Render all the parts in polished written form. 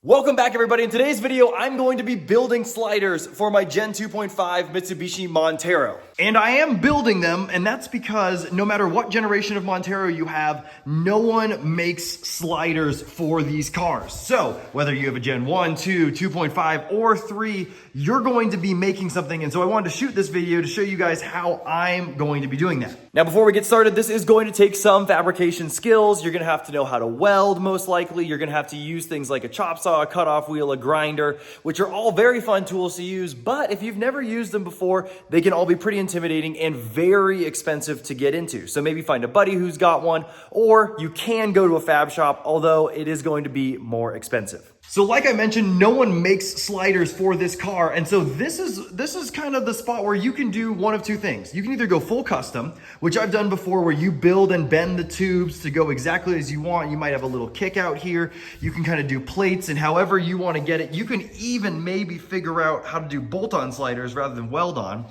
Welcome back, everybody. In today's video, I'm going to be building sliders for my Gen 2.5 Mitsubishi Montero. And I am building them, and that's because no matter what generation of Montero you have, no one makes sliders for these cars. So whether you have a Gen 1, 2, 2.5, or 3, you're going to be making something. And so I wanted to shoot this video to show you guys how I'm going to be doing that. Now, before we get started, this is going to take some fabrication skills. You're gonna have to know how to weld, most likely. You're gonna have to use things like a chop saw, a cutoff wheel, a grinder, which are all very fun tools to use, but if you've never used them before, they can all be pretty intimidating and very expensive to get into. So maybe find a buddy who's got one, or you can go to a fab shop, although it is going to be more expensive. So like I mentioned, no one makes sliders for this car. And so this is kind of the spot where you can do one of two things. You can either go full custom, which I've done before, where you build and bend the tubes to go exactly as you want. You might have a little kick out here. You can kind of do plates and however you want to get it. You can even maybe figure out how to do bolt-on sliders rather than weld-on.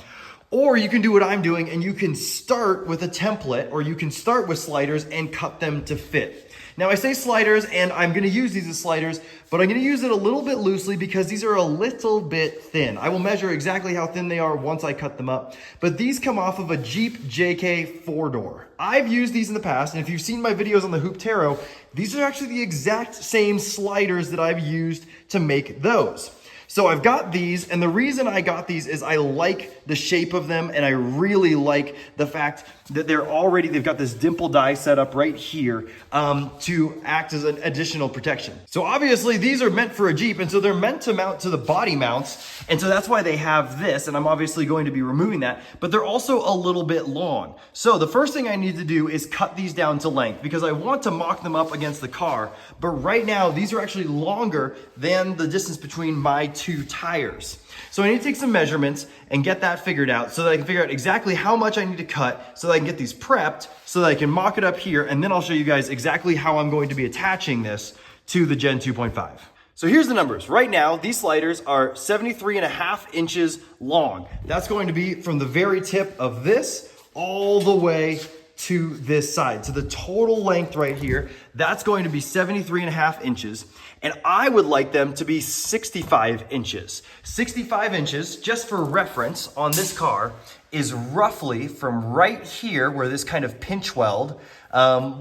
Or you can do what I'm doing and you can start with a template, or you can start with sliders and cut them to fit. Now I say sliders, and I'm gonna use these as sliders, but I'm gonna use it a little bit loosely because these are a little bit thin. I will measure exactly how thin they are once I cut them up, but these come off of a Jeep JK 4-door. I've used these in the past, and if you've seen my videos on the Montero, these are actually the exact same sliders that I've used to make those. So I've got these, and the reason I got these is I like the shape of them, and I really like the fact that they've got this dimple die set up right here to act as an additional protection. So obviously these are meant for a Jeep, and so they're meant to mount to the body mounts, and so that's why they have this, and I'm obviously going to be removing that, but they're also a little bit long. So the first thing I need to do is cut these down to length because I want to mock them up against the car, but right now these are actually longer than the distance between my two tires. So I need to take some measurements and get that figured out so that I can figure out exactly how much I need to cut so that I can get these prepped so that I can mock it up here, and then I'll show you guys exactly how I'm going to be attaching this to the Gen 2.5. So here's the numbers. Right now, these sliders are 73.5 inches long. That's going to be from the very tip of this all the way to this side. So the total length right here, that's going to be 73.5 inches. And I would like them to be 65 inches. 65 inches, just for reference on this car, is roughly from right here where this kind of pinch weld,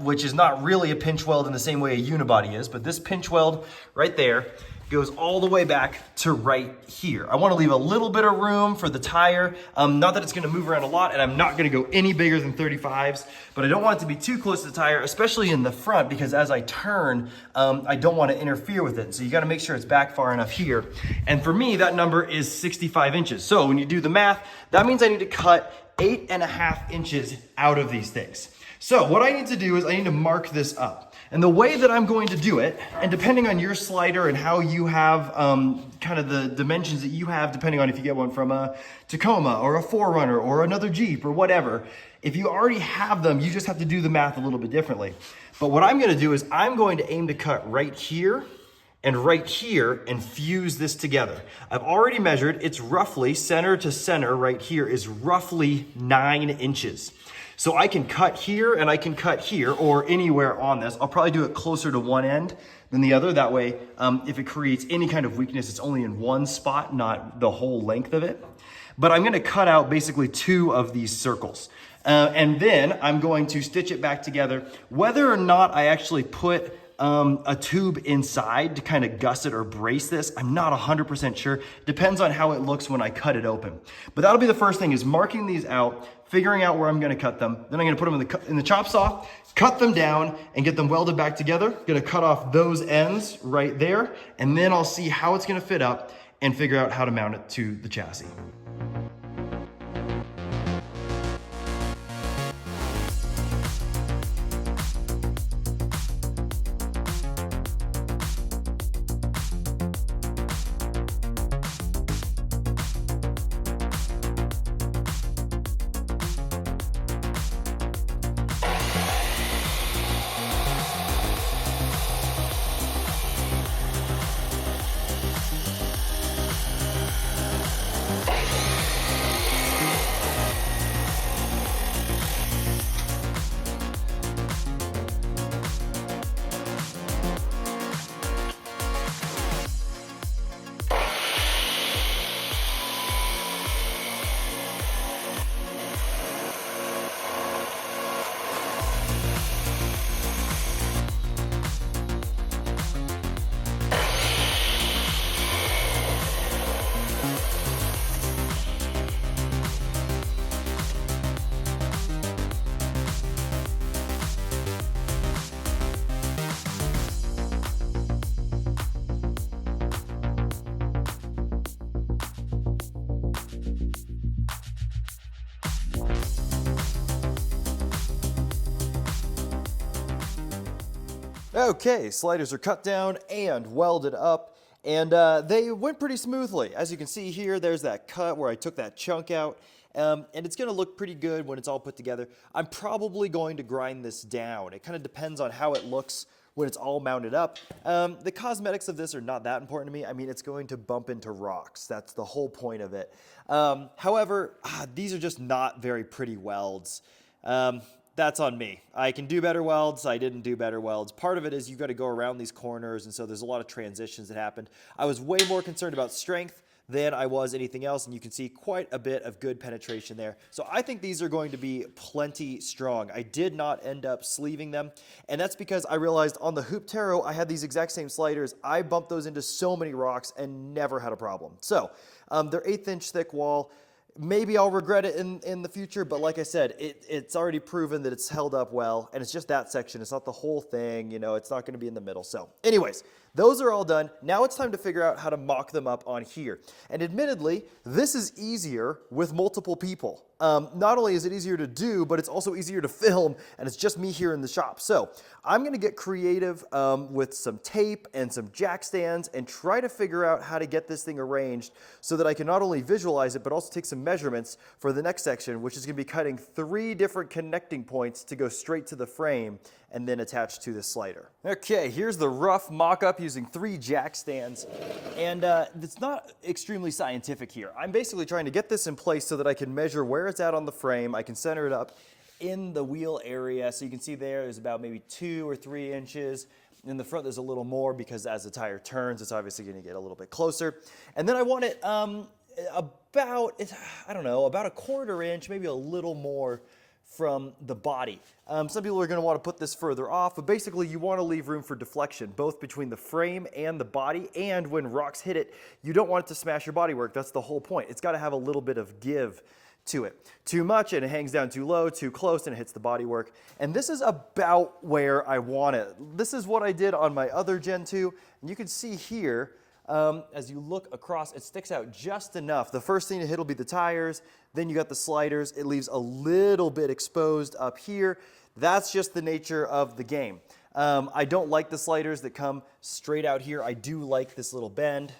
which is not really a pinch weld in the same way a unibody is, but this pinch weld right there goes all the way back to right here. I want to leave a little bit of room for the tire. Not that it's going to move around a lot, and I'm not going to go any bigger than 35s, but I don't want it to be too close to the tire, especially in the front, because as I turn, I don't want to interfere with it. So you got to make sure it's back far enough here. And for me, that number is 65 inches. So when you do the math, that means I need to cut 8.5 inches out of these things. So what I need to do is I need to mark this up. And the way that I'm going to do it, and depending on your slider and how you have kind of the dimensions that you have, depending on if you get one from a Tacoma or a 4Runner or another Jeep or whatever, if you already have them, you just have to do the math a little bit differently. But what I'm gonna do is I'm going to aim to cut right here and fuse this together. I've already measured, it's roughly center to center right here is roughly 9 inches. So I can cut here and I can cut here or anywhere on this. I'll probably do it closer to one end than the other. That way, if it creates any kind of weakness, it's only in one spot, not the whole length of it. But I'm gonna cut out basically 2 of these circles. And then I'm going to stitch it back together. Whether or not I actually put a tube inside to kind of gusset or brace this, I'm not 100% sure. Depends on how it looks when I cut it open. But that'll be the first thing, is marking these out, figuring out where I'm gonna cut them. Then I'm gonna put them in the chop saw, cut them down, and get them welded back together. Gonna cut off those ends right there, and then I'll see how it's gonna fit up and figure out how to mount it to the chassis. Okay, sliders are cut down and welded up, and they went pretty smoothly. As you can see here, there's that cut where I took that chunk out, and it's gonna look pretty good when it's all put together. I'm probably going to grind this down. It kind of depends on how it looks when it's all mounted up. The cosmetics of this are not that important to me. I mean, it's going to bump into rocks. That's the whole point of it. However, these are just not very pretty welds. That's on me. I can do better welds. I didn't do better welds. Part of it is you've got to go around these corners, and so there's a lot of transitions that happened. I was way more concerned about strength than I was anything else, and you can see quite a bit of good penetration there. So I think these are going to be plenty strong. I did not end up sleeving them, and that's because I realized on the Montero I had these exact same sliders. I bumped those into so many rocks and never had a problem. So they're 1/8 inch thick wall. Maybe I'll regret it in the future, but like I said, it's already proven that it's held up well, and it's just that section. It's not the whole thing, you know, it's not gonna be in the middle. So anyways, those are all done. Now it's time to figure out how to mock them up on here. And admittedly, this is easier with multiple people. Not only is it easier to do, but it's also easier to film, and it's just me here in the shop. So I'm gonna get creative with some tape and some jack stands and try to figure out how to get this thing arranged so that I can not only visualize it, but also take some measurements for the next section, which is gonna be cutting 3 different connecting points to go straight to the frame and then attach to the slider. Okay, here's the rough mock-up using 3 jack stands. And it's not extremely scientific here. I'm basically trying to get this in place so that I can measure where it's at on the frame. I can center it up in the wheel area. So you can see there's about maybe 2 or 3 inches. In the front, there's a little more because as the tire turns, it's obviously gonna get a little bit closer. And then I want it about, I don't know, about 1/4 inch, maybe a little more from the body. Some people are going to want to put this further off, but basically you want to leave room for deflection, both between the frame and the body, and when rocks hit it, you don't want it to smash your bodywork. That's the whole point. It's got to have a little bit of give to it. Too much and it hangs down too low, too close and it hits the bodywork. And this is about where I want it. This is what I did on my other Gen 2, and you can see here, as you look across, it sticks out just enough. The first thing to hit will be the tires, then you got the sliders. It leaves a little bit exposed up here. That's just the nature of the game. I don't like the sliders that come straight out here. I do like this little bend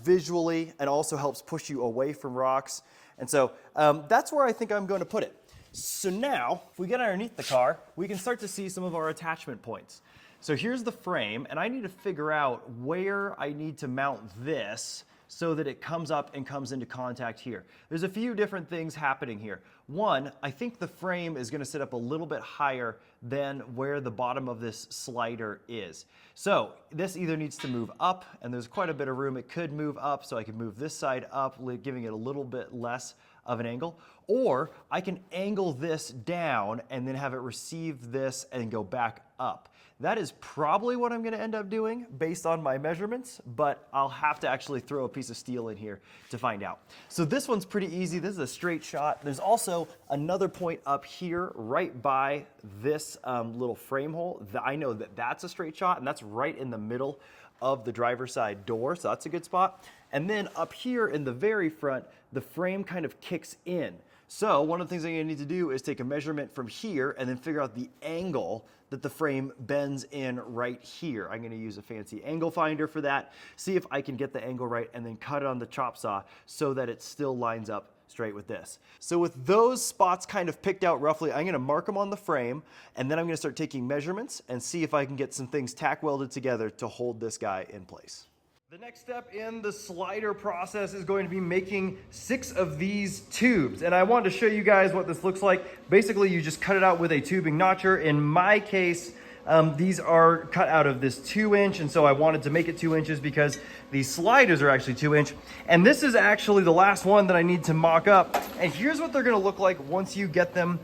visually, and also helps push you away from rocks. And so that's where I think I'm going to put it. So now, if we get underneath the car, we can start to see some of our attachment points. So here's the frame, and I need to figure out where I need to mount this so that it comes up and comes into contact here. There's a few different things happening here. One, I think the frame is gonna sit up a little bit higher than where the bottom of this slider is. So this either needs to move up, and there's quite a bit of room. It could move up, so I can move this side up, giving it a little bit less of an angle, or I can angle this down and then have it receive this and go back up. That is probably what I'm gonna end up doing based on my measurements, but I'll have to actually throw a piece of steel in here to find out. So this one's pretty easy. This is a straight shot. There's also another point up here right by this little frame hole. I know that that's a straight shot, and that's right in the middle of the driver's side door, so that's a good spot. And then up here in the very front, the frame kind of kicks in. So one of the things I'm gonna need to do is take a measurement from here and then figure out the angle that the frame bends in right here. I'm gonna use a fancy angle finder for that, see if I can get the angle right, and then cut it on the chop saw so that it still lines up straight with this. So with those spots kind of picked out roughly, I'm gonna mark them on the frame, and then I'm gonna start taking measurements and see if I can get some things tack welded together to hold this guy in place. The next step in the slider process is going to be making 6 of these tubes. And I wanted to show you guys what this looks like. Basically, you just cut it out with a tubing notcher. In my case, these are cut out of this 2-inch, and so I wanted to make it 2 inches because these sliders are actually 2-inch. And this is actually the last one that I need to mock up. And here's what they're gonna look like once you get them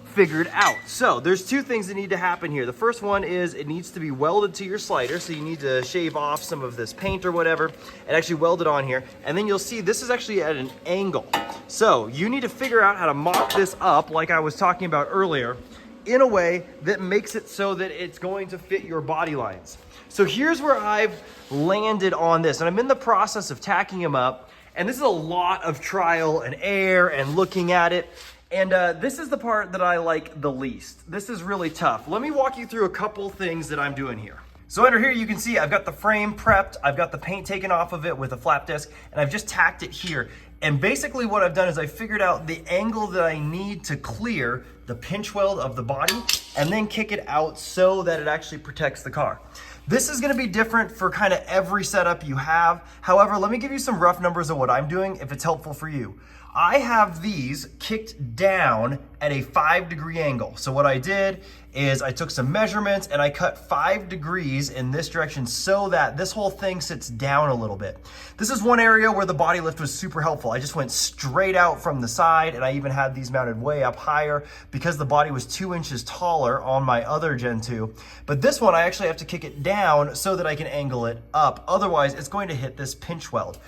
figured out. So there's 2 things that need to happen here. The first one is it needs to be welded to your slider, so you need to shave off some of this paint or whatever and actually weld it on here. And then you'll see this is actually at an angle. So you need to figure out how to mock this up, like I was talking about earlier, in a way that makes it so that it's going to fit your body lines. So here's where I've landed on this, and I'm in the process of tacking them up, and this is a lot of trial and error and looking at it. And this is the part that I like the least. This is really tough. Let me walk you through a couple things that I'm doing here. So under here you can see I've got the frame prepped, I've got the paint taken off of it with a flap disc, and I've just tacked it here. And basically what I've done is I figured out the angle that I need to clear the pinch weld of the body and then kick it out so that it actually protects the car. This is gonna be different for kind of every setup you have. However, let me give you some rough numbers of what I'm doing if it's helpful for you. I have these kicked down at a 5-degree angle. So what I did is I took some measurements and I cut 5 degrees in this direction so that this whole thing sits down a little bit. This is one area where the body lift was super helpful. I just went straight out from the side, and I even had these mounted way up higher because the body was 2 inches taller on my other Gen 2. But this one, I actually have to kick it down so that I can angle it up. Otherwise, it's going to hit this pinch weld.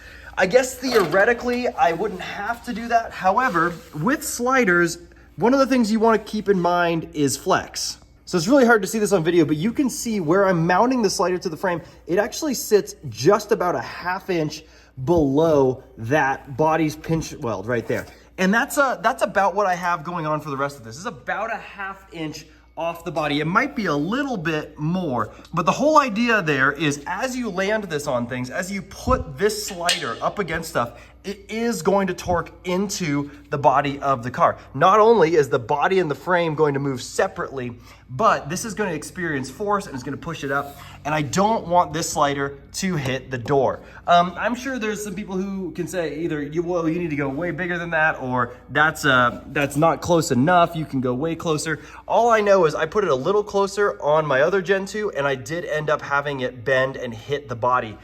I guess theoretically, I wouldn't have to do that. However, with sliders, one of the things you want to keep in mind is flex. So it's really hard to see this on video, but you can see where I'm mounting the slider to the frame. It actually sits just about a 1/2 inch below that body's pinch weld right there. And that's about what I have going on for the rest of this. This is about a 1/2 inch off the body. It might be a little bit more, but the whole idea there is as you land this on things, as you put this slider up against stuff, it is going to torque into the body of the car. Not only is the body and the frame going to move separately, but this is going to experience force and it's going to push it up. And I don't want this slider to hit the door. I'm sure there's some people who can say either you need to go way bigger than that, or that's not close enough. You can go way closer. All I know is I put it a little closer on my other Gen 2, and I did end up having it bend and hit the body.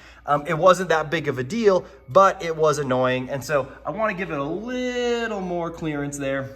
It wasn't that big of a deal, but it was annoying. And so I want to give it a little more clearance there.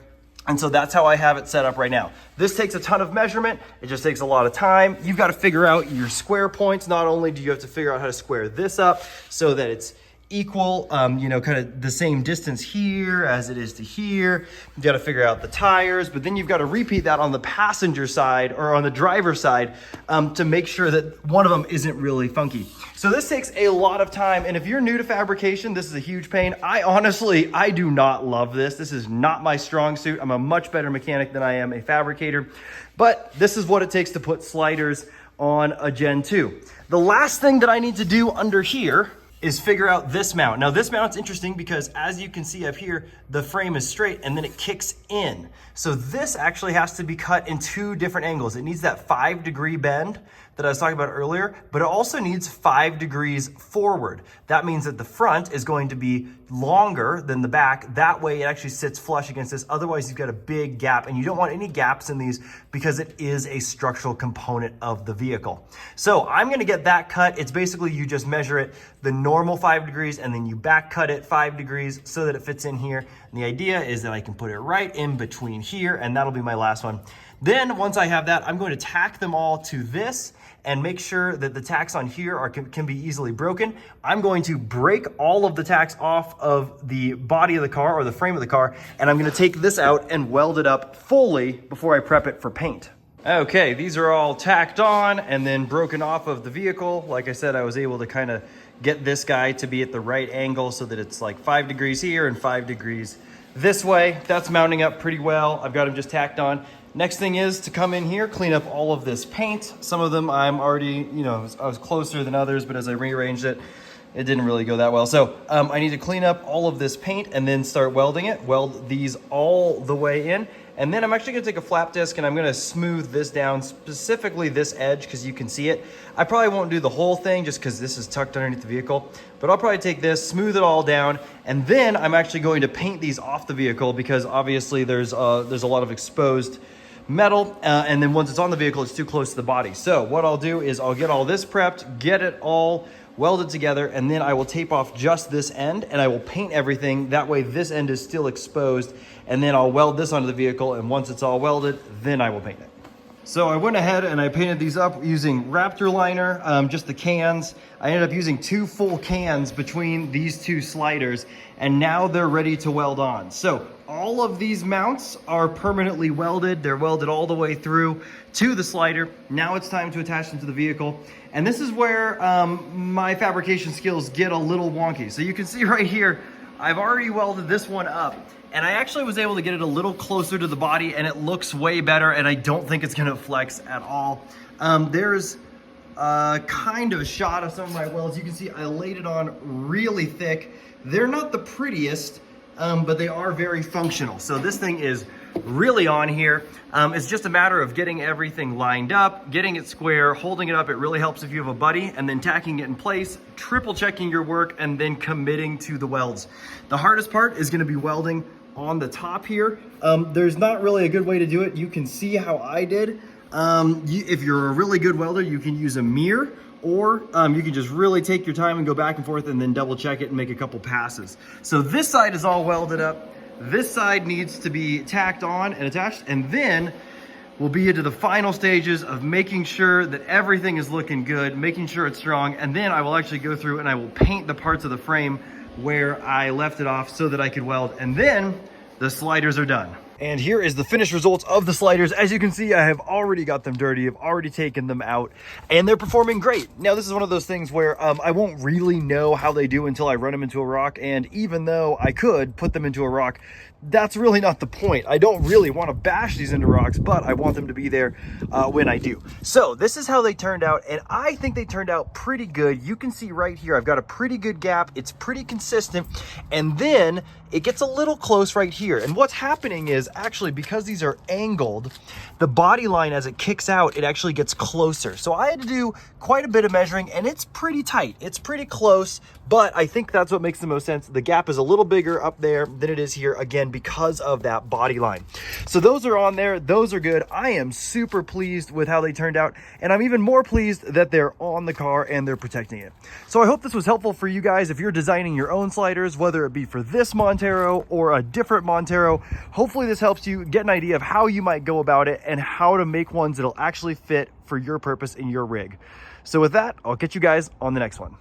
And so that's how I have it set up right now. This takes a ton of measurement. It just takes a lot of time. You've got to figure out your square points. Not only do you have to figure out how to square this up so that it's equal, kind of the same distance here as it is to here. You got to figure out the tires, but then you've got to repeat that on the passenger side or on the driver's side to make sure that one of them isn't really funky. So this takes a lot of time, and if you're new to fabrication, this is a huge pain. I do not love this. This is not my strong suit. I'm a much better mechanic than I am a fabricator, but this is what it takes to put sliders on a Gen 2. The last thing that I need to do under here is figure out this mount. Now this mount's interesting because as you can see up here, the frame is straight and then it kicks in. So this actually has to be cut in 2 different angles. It needs that 5-degree bend that I was talking about earlier, but it also needs 5 degrees forward. That means that the front is going to be longer than the back. That way it actually sits flush against this. Otherwise you've got a big gap, and you don't want any gaps in these because it is a structural component of the vehicle. So I'm gonna get that cut. It's basically you just measure it the normal 5 degrees and then you back cut it 5 degrees so that it fits in here. And the idea is that I can put it right in between here, and that'll be my last one. Then once I have that, I'm going to tack them all to this and make sure that the tacks on here can be easily broken. I'm going to break all of the tacks off of the body of the car or the frame of the car, and I'm gonna take this out and weld it up fully before I prep it for paint. Okay, these are all tacked on and then broken off of the vehicle. Like I said, I was able to kind of get this guy to be at the right angle so that it's like 5 degrees here and 5 degrees this way. That's mounting up pretty well. I've got them just tacked on. Next thing is to come in here, clean up all of this paint. Some of them I'm already, I was closer than others, but as I rearranged it, it didn't really go that well. So I need to clean up all of this paint and then start welding it. Weld these all the way in. And then I'm actually gonna take a flap disc and I'm gonna smooth this down, specifically this edge, because you can see it. I probably won't do the whole thing just because this is tucked underneath the vehicle, but I'll probably take this, smooth it all down, and then I'm actually going to paint these off the vehicle because obviously there's a lot of exposed metal, and then once it's on the vehicle, it's too close to the body. So what I'll do is I'll get all this prepped, get it all welded together, and then I will tape off just this end and I will paint everything. That way this end is still exposed, and then I'll weld this onto the vehicle, and once it's all welded, then I will paint it. So I went ahead and I painted these up using Raptor liner, just the cans. I ended up using 2 full cans between these 2 sliders, and now they're ready to weld on. So all of these mounts are permanently welded. They're welded all the way through to the slider. Now it's time to attach them to the vehicle. And this is where my fabrication skills get a little wonky. So you can see right here, I've already welded this one up, and I actually was able to get it a little closer to the body, and it looks way better, and I don't think it's gonna flex at all. There's kind of shot of some of my welds. You can see I laid it on really thick. They're not the prettiest, but they are very functional. So this thing is really on here. It's just a matter of getting everything lined up, getting it square, holding it up. It really helps if you have a buddy, and then tacking it in place, triple checking your work, and then committing to the welds. The hardest part is gonna be welding on the top here. There's not really a good way to do it. You can see how I did. If you're a really good welder, you can use a mirror, or you can just really take your time and go back and forth and then double check it and make a couple passes. So this side is all welded up. This side needs to be tacked on and attached, and then we'll be into the final stages of making sure that everything is looking good, making sure it's strong, and then I will actually go through and I will paint the parts of the frame where I left it off so that I could weld, and then the sliders are done. And here is the finished results of the sliders. As you can see, I have already got them dirty. I've already taken them out, and they're performing great. Now, this is one of those things where I won't really know how they do until I run them into a rock. And even though I could put them into a rock, that's really not the point. I don't really want to bash these into rocks, but I want them to be there when I do. So this is how they turned out, and I think they turned out pretty good. You can see right here, I've got a pretty good gap. It's pretty consistent, and then it gets a little close right here. And what's happening is actually, because these are angled, the body line, as it kicks out, it actually gets closer. So I had to do quite a bit of measuring, and it's pretty tight. It's pretty close, but I think that's what makes the most sense. The gap is a little bigger up there than it is here, again, because of that body line. So those are on there. Those are good. I am super pleased with how they turned out, and I'm even more pleased that they're on the car and they're protecting it. So I hope this was helpful for you guys if you're designing your own sliders, whether it be for this Montero or a different Montero. Hopefully this helps you get an idea of how you might go about it and how to make ones that'll actually fit for your purpose in your rig. So with that, I'll catch you guys on the next one.